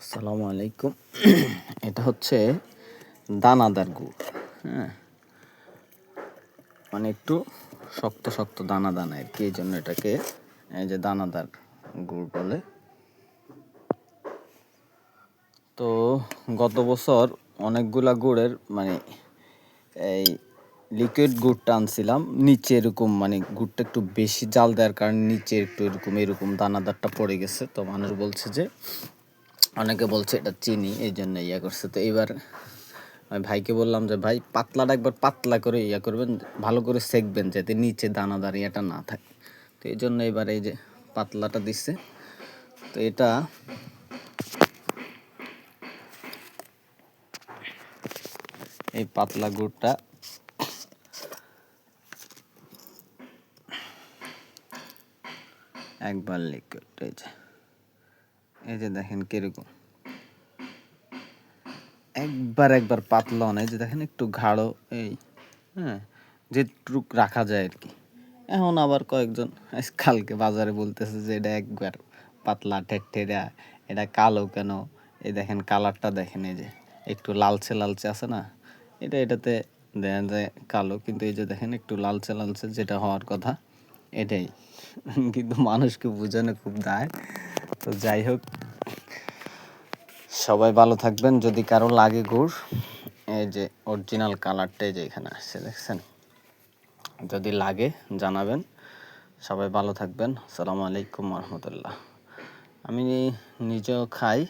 আসসালামু আলাইকুম। এটা হচ্ছে দানাদার গুড়। হ্যাঁ, মানে একটু শক্ত শক্ত দানা দানা আর কি, এই জন্য এটাকে এই যে দানাদার গুড় বলে। তো গত বছর অনেকগুলা গুড়ের মানে এই লিকুইড গুড়টা আনছিলাম, নিচে এরকম মানে গুড়টা একটু বেশি জাল দেওয়ার কারণে নিচে একটু এরকম দানাদারটা পড়ে গেছে। তো মানুষ বলছে যে, অনেকে বলছে এটা চিনি, এই জন্য ইয়া করছে। তো এইবার আমি ভাইকে বললাম যে ভাই পাতলাটা একবার পাতলা করে ইয়া করবেন, ভালো করে সেকবেন যাতে নিচে দানাদার ইয়াটা না থাকে। তো এই জন্য এবার এই যে পাতলাটা দিচ্ছে। তো এটা এই পাতলা গুড়টা একবার লিকুইড, এই যে দেখেন কিরকম একবার পাতলা নয়, যে দেখেন একটু গাঢ়, এই হ্যাঁ যেটুক রাখা যায় আর কি। এখন আবার কয়েকজন কালকে বাজারে বলতেছে যে এটা একবার পাতলা ঠেট্টেরা, এটা কালো কেন? এই দেখেন কালারটা দেখেন, এই যে একটু লালচে লালচে আছে না, এটাতে দেখা যায় কালো, কিন্তু এই যে দেখেন একটু লালচে লালচে যেটা হওয়ার কথা এটাই। কিন্তু মানুষকে বোঝানো খুব দায়। তো যাই হোক, সবাই ভালো থাকবেন। যদি কারো লাগে গুড়, এই যে অরিজিনাল কালারটাই যে এখানে আসছে দেখছেন, যদি লাগে জানাবেন। সবাই ভালো থাকবেন। আসসালামু আলাইকুম রহমতুল্লাহ। আমি নিজেও খাই।